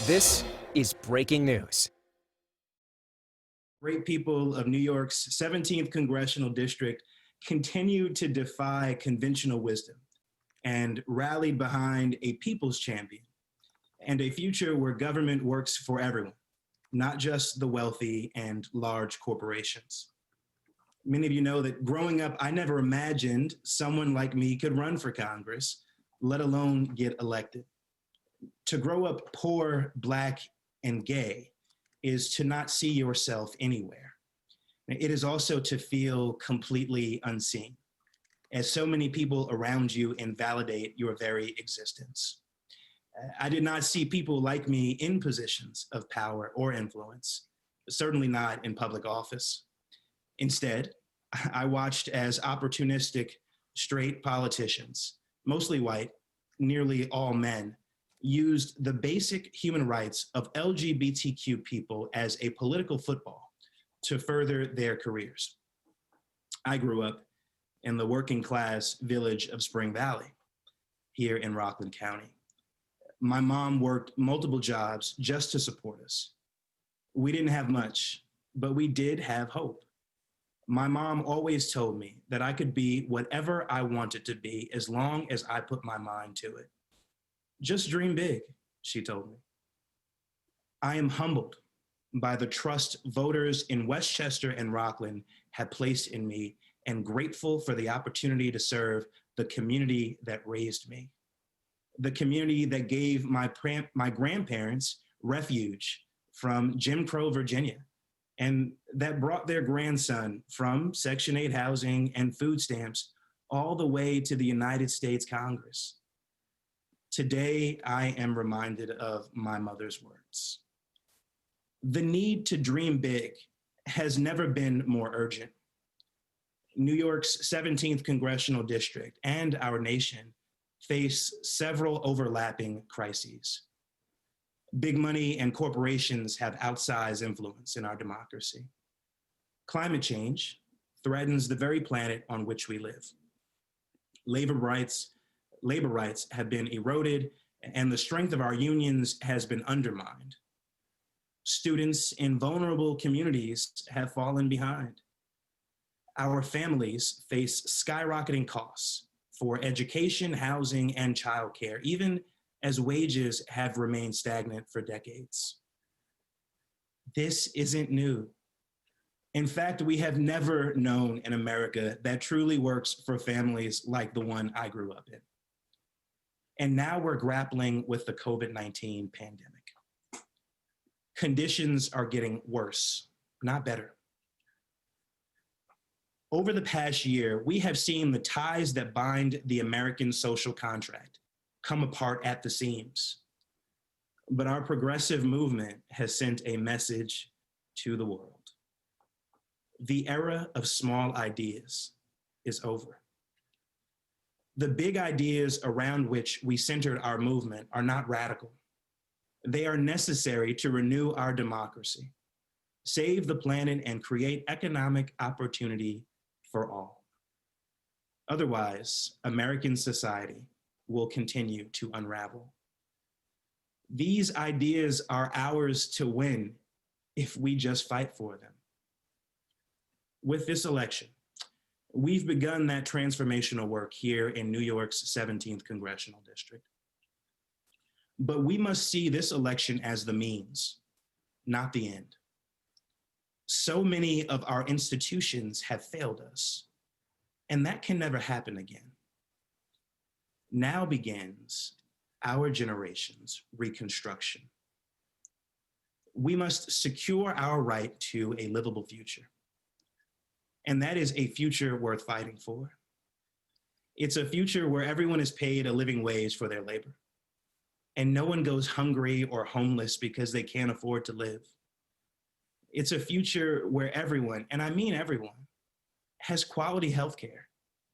This is breaking news. Great people of New York's 17th congressional district continued to defy conventional wisdom and rallied behind a people's champion and a future where government works for everyone, not just the wealthy and large corporations. Many of you know that growing up, I never imagined someone like me could run for Congress, let alone get elected. To grow up poor, Black, and gay is to not see yourself anywhere. It is also to feel completely unseen, as so many people around you invalidate your very existence. I did not see people like me in positions of power or influence, certainly not in public office. Instead, I watched as opportunistic, straight politicians, mostly white, nearly all men, used the basic human rights of LGBTQ people as a political football to further their careers. I grew up in the working class village of Spring Valley here in Rockland County. My mom worked multiple jobs just to support us. We didn't have much, but we did have hope. My mom always told me that I could be whatever I wanted to be as long as I put my mind to it. Just dream big, she told me. I am humbled by the trust voters in Westchester and Rockland have placed in me and grateful for the opportunity to serve the community that raised me, the community that gave my grandparents refuge from Jim Crow, Virginia, and that brought their grandson from Section 8 housing and food stamps all the way to the United States Congress. Today, I am reminded of my mother's words. The need to dream big has never been more urgent. New York's 17th congressional district and our nation face several overlapping crises. Big money and corporations have outsized influence in our democracy. Climate change threatens the very planet on which we live. Labor rights have been eroded and the strength of our unions has been undermined. Students in vulnerable communities have fallen behind. Our families face skyrocketing costs for education, housing, and childcare, even as wages have remained stagnant for decades. This isn't new. In fact, we have never known an America that truly works for families like the one I grew up in. And now we're grappling with the COVID-19 pandemic. Conditions are getting worse, not better. Over the past year, we have seen the ties that bind the American social contract come apart at the seams. But our progressive movement has sent a message to the world. The era of small ideas is over. The big ideas around which we centered our movement are not radical. They are necessary to renew our democracy, save the planet, and create economic opportunity for all. Otherwise, American society will continue to unravel. These ideas are ours to win if we just fight for them. With this election, we've begun that transformational work here in New York's 17th congressional district. But we must see this election as the means, not the end. So many of our institutions have failed us, and that can never happen again. Now begins our generation's reconstruction. We must secure our right to a livable future. And that is a future worth fighting for. It's a future where everyone is paid a living wage for their labor, and no one goes hungry or homeless because they can't afford to live. It's a future where everyone, and I mean everyone, has quality healthcare,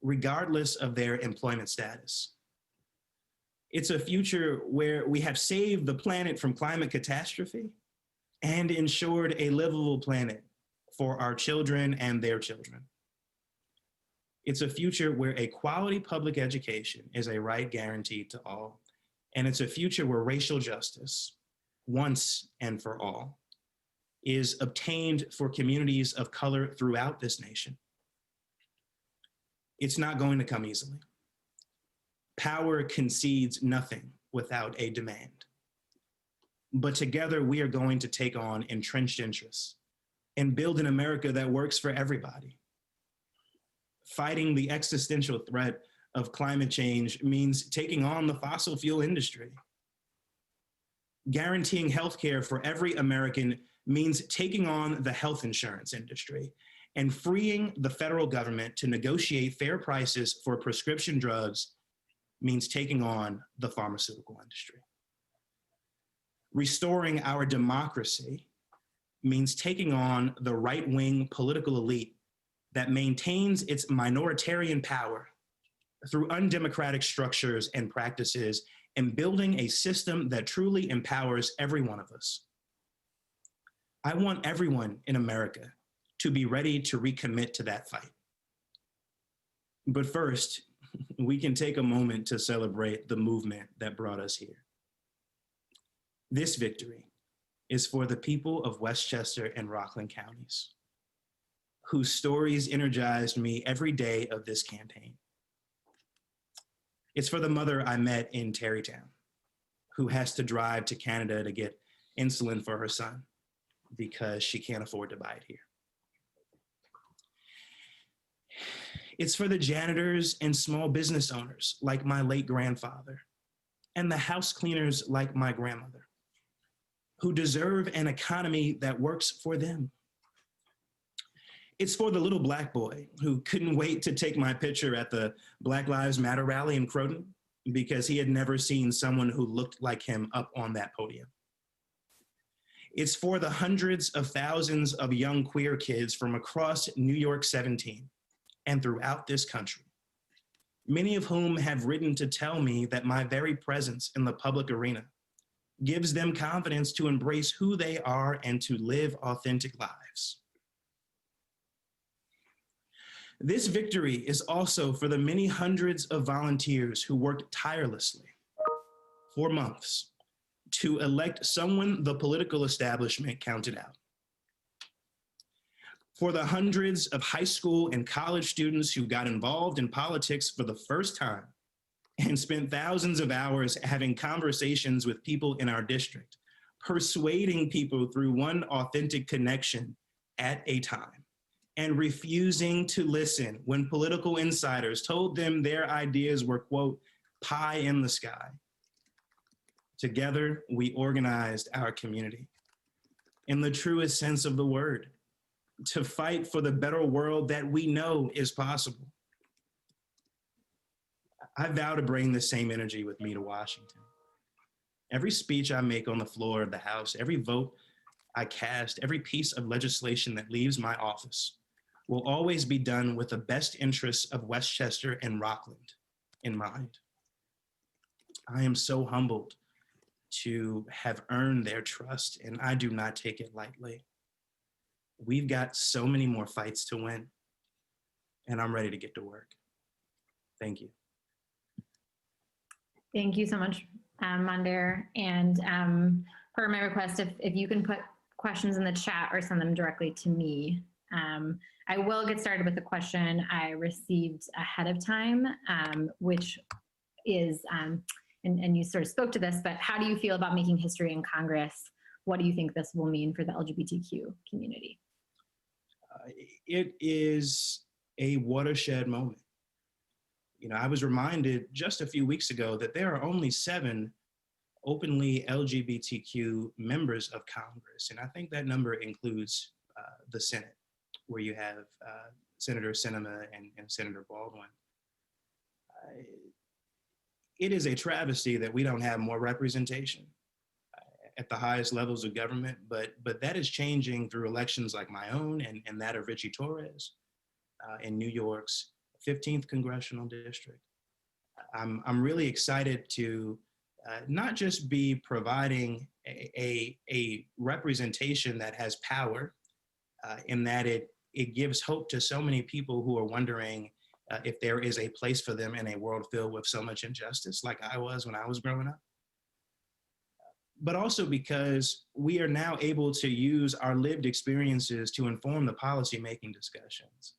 regardless of their employment status. It's a future where we have saved the planet from climate catastrophe and ensured a livable planet for our children and their children. It's a future where a quality public education is a right guaranteed to all. And it's a future where racial justice, once and for all, is obtained for communities of color throughout this nation. It's not going to come easily. Power concedes nothing without a demand. But together we are going to take on entrenched interests and build an America that works for everybody. Fighting the existential threat of climate change means taking on the fossil fuel industry. Guaranteeing healthcare for every American means taking on the health insurance industry, and freeing the federal government to negotiate fair prices for prescription drugs means taking on the pharmaceutical industry. Restoring our democracy means taking on the right-wing political elite that maintains its minoritarian power through undemocratic structures and practices, and building a system that truly empowers every one of us. I want everyone in America to be ready to recommit to that fight. But first, we can take a moment to celebrate the movement that brought us here. This victory is for the people of Westchester and Rockland counties, whose stories energized me every day of this campaign. It's for the mother I met in Tarrytown, who has to drive to Canada to get insulin for her son because she can't afford to buy it here. It's for the janitors and small business owners like my late grandfather, and the house cleaners like my grandmother, who deserve an economy that works for them. It's for the little Black boy who couldn't wait to take my picture at the Black Lives Matter rally in Croton because he had never seen someone who looked like him up on that podium. It's for the hundreds of thousands of young queer kids from across New York 17 and throughout this country, many of whom have written to tell me that my very presence in the public arena gives them confidence to embrace who they are and to live authentic lives. This victory is also for the many hundreds of volunteers who worked tirelessly for months to elect someone the political establishment counted out. For the hundreds of high school and college students who got involved in politics for the first time and spent thousands of hours having conversations with people in our district, persuading people through one authentic connection at a time, and refusing to listen when political insiders told them their ideas were, quote, pie in the sky. Together, we organized our community in the truest sense of the word, to fight for the better world that we know is possible. I vow to bring the same energy with me to Washington. Every speech I make on the floor of the House, every vote I cast, every piece of legislation that leaves my office will always be done with the best interests of Westchester and Rockland in mind. I am so humbled to have earned their trust, and I do not take it lightly. We've got so many more fights to win, and I'm ready to get to work. Thank you. Thank you so much, Mondaire. And per my request, if you can put questions in the chat or send them directly to me. I will get started with the question I received ahead of time, which is, and you sort of spoke to this, but how do you feel about making history in Congress? What do you think this will mean for the LGBTQ community? It is a watershed moment. You know, I was reminded just a few weeks ago that there are only 7 openly LGBTQ members of Congress. And I think that number includes the Senate, where you have Senator Sinema and Senator Baldwin. It is a travesty that we don't have more representation at the highest levels of government, but that is changing through elections like my own and that of Richie Torres in New York's 15th Congressional District. I'm really excited to not just be providing a representation that has power in that it gives hope to so many people who are wondering if there is a place for them in a world filled with so much injustice like I was when I was growing up. but also because we are now able to use our lived experiences to inform the policymaking discussions.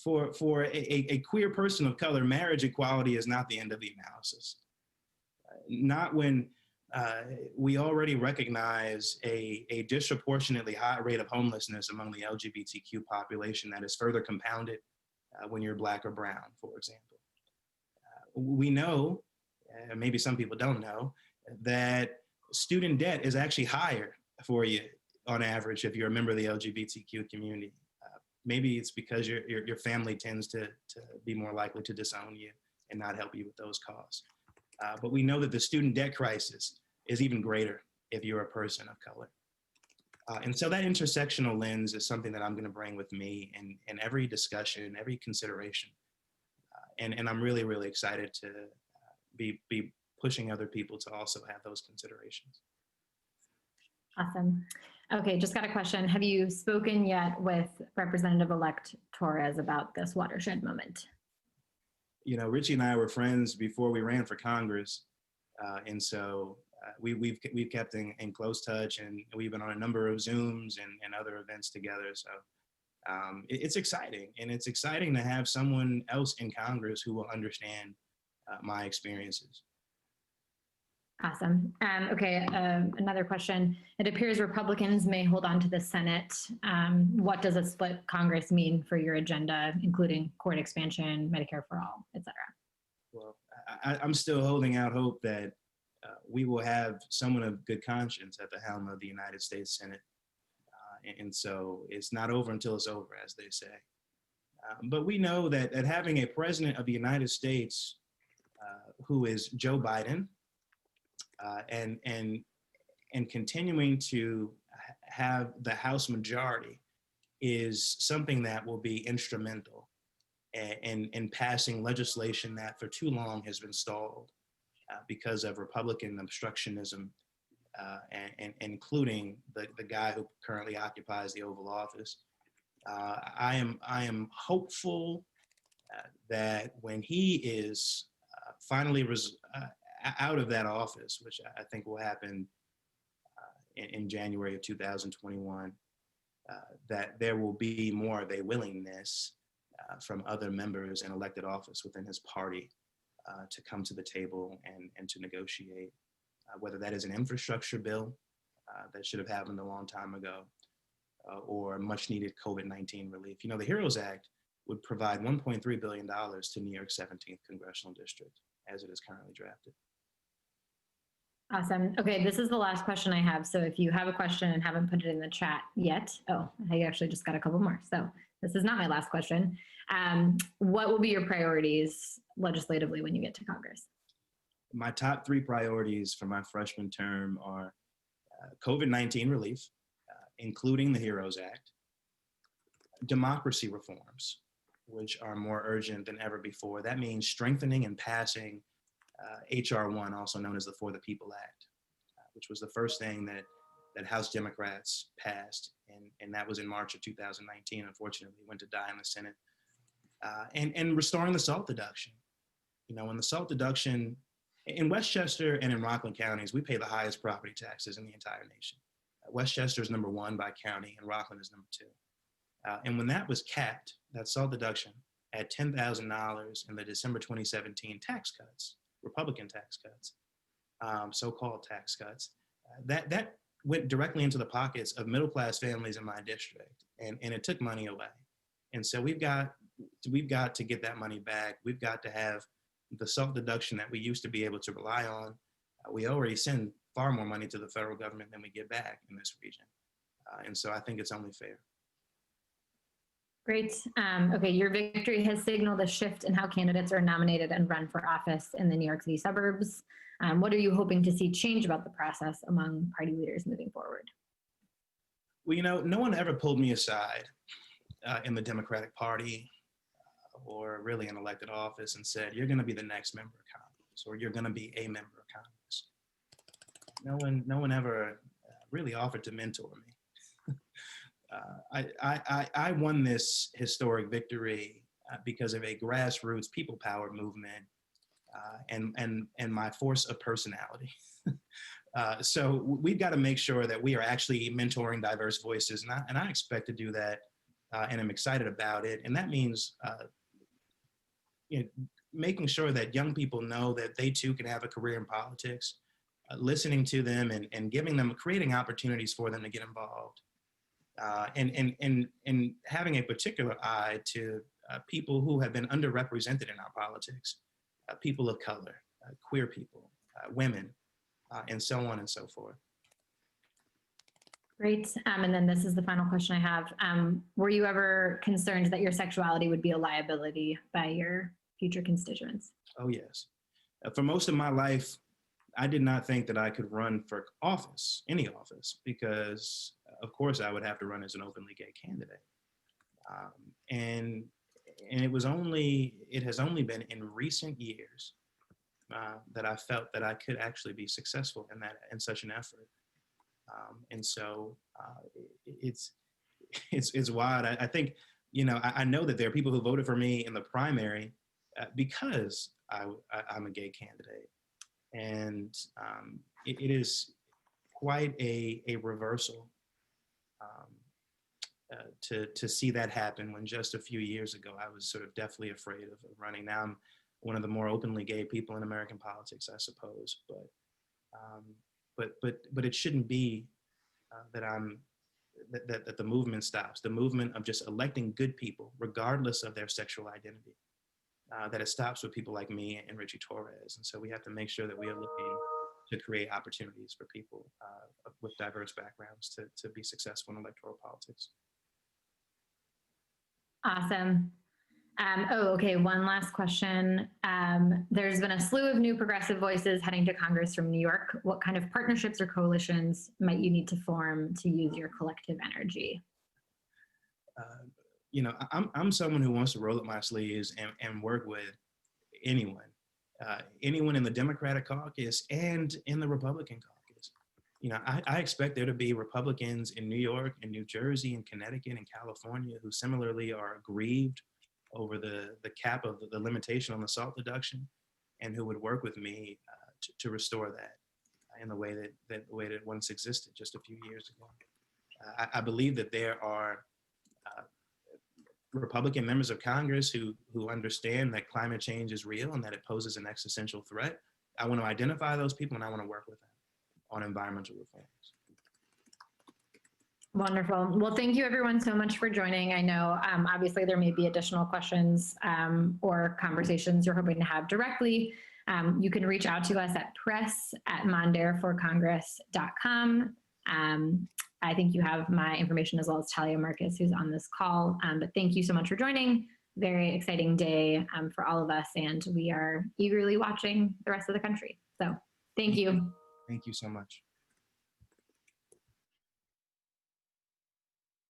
For a queer person of color, marriage equality is not the end of the analysis. Not when we already recognize a disproportionately high rate of homelessness among the LGBTQ population that is further compounded when you're Black or brown, for example. We know, maybe some people don't know, that student debt is actually higher for you on average if you're a member of the LGBTQ community. Maybe it's because your family tends to be more likely to disown you and not help you with those costs. But we know that the student debt crisis is even greater if you're a person of color. And so that intersectional lens is something that I'm going to bring with me in every discussion, every consideration. And I'm really, really excited to be pushing other people to also have those considerations. Awesome. Okay, just got a question. Have you spoken yet with Representative-elect Torres about this watershed moment? You know, Richie and I were friends before we ran for Congress. And so we've kept in close touch, and we've been on a number of Zooms and other events together. So it's exciting. And it's exciting to have someone else in Congress who will understand my experiences. Awesome. Okay, another question. It appears Republicans may hold on to the Senate. What does a split Congress mean for your agenda, including court expansion, Medicare for all, et cetera? Well, I'm still holding out hope that we will have someone of good conscience at the helm of the United States Senate. And so it's not over until it's over, as they say. But we know that having a president of the United States who is Joe Biden, and continuing to have the House majority is something that will be instrumental in passing legislation that for too long has been stalled because of Republican obstructionism, and including the guy who currently occupies the Oval Office. I am hopeful that when he is finally out of that office, which I think will happen in January of 2021, that there will be more of a willingness from other members in elected office within his party to come to the table and to negotiate, whether that is an infrastructure bill that should have happened a long time ago, or much needed COVID-19 relief. You know, the HEROES Act would provide $1.3 billion to New York's 17th Congressional District as it is currently drafted. Awesome. Okay, this is the last question I have. So if you have a question and haven't put it in the chat yet, oh, I actually just got a couple more. So this is not my last question. What will be your priorities legislatively when you get to Congress? My top 3 priorities for my freshman term are COVID-19 relief, including the HEROES Act, democracy reforms, which are more urgent than ever before. That means strengthening and passing HR 1, also known as the For the People Act, which was the first thing that House Democrats passed, and that was in March of 2019. Unfortunately, went to die in the Senate. And restoring the SALT deduction. You know, when the SALT deduction, in Westchester and in Rockland counties, we pay the highest property taxes in the entire nation. Westchester is number 1 by county, and Rockland is number 2. And when that was capped, that SALT deduction at $10,000 in the December 2017 tax cuts, Republican tax cuts, so-called tax cuts, that went directly into the pockets of middle-class families in my district, and it took money away. And so we've got to get that money back. We've got to have the SALT deduction that we used to be able to rely on. We already send far more money to the federal government than we get back in this region. And so I think it's only fair. Great. Okay, your victory has signaled a shift in how candidates are nominated and run for office in the New York City suburbs. What are you hoping to see change about the process among party leaders moving forward? Well, you know, no one ever pulled me aside in the Democratic Party or really in elected office and said, you're going to be the next member of Congress, or you're going to be a member of Congress. No one ever really offered to mentor me. I won this historic victory because of a grassroots people power movement and my force of personality. So we've got to make sure that we are actually mentoring diverse voices, and I expect to do that, and I'm excited about it. And that means making sure that young people know that they too can have a career in politics, listening to them and giving them, creating opportunities for them to get involved, and having a particular eye to people who have been underrepresented in our politics, people of color, queer people, women, and so on and so forth. Great. And then this is the final question I have. Were you ever concerned that your sexuality would be a liability by your future constituents? Oh, yes. For most of my life, I did not think that I could run for office, any office, because of course I would have to run as an openly gay candidate. And it has only been in recent years that I felt that I could actually be successful in such an effort. And so it's wild. I think, I know that there are people who voted for me in the primary because I'm a gay candidate. And it is quite a reversal to see that happen when just a few years ago I was sort of deathly afraid of running. Now I'm one of the more openly gay people in American politics, I suppose. But it shouldn't be that the movement stops. The movement of just electing good people, regardless of their sexual identity. That it stops with people like me and Richie Torres. And so we have to make sure that we are looking to create opportunities for people with diverse backgrounds to be successful in electoral politics. Awesome. Okay, one last question. There's been a slew of new progressive voices heading to Congress from New York. What kind of partnerships or coalitions might you need to form to use your collective energy? I'm someone who wants to roll up my sleeves and work with anyone in the Democratic caucus and in the Republican caucus. I expect there to be Republicans in New York and New Jersey and Connecticut and California who similarly are aggrieved over the cap of the limitation on the SALT deduction, and who would work with me to restore that in the way that once existed just a few years ago. I believe that there are Republican members of Congress who understand that climate change is real and that it poses an existential threat. I want to identify those people and I want to work with them on environmental reforms. Wonderful. Well, thank you everyone so much for joining. I know obviously there may be additional questions or conversations you're hoping to have directly. You can reach out to us at press@mondaireforcongress.com. I think you have my information as well as Talia Marcus, who's on this call. But thank you so much for joining. Very exciting day for all of us, and we are eagerly watching the rest of the country. So thank you. Thank you so much.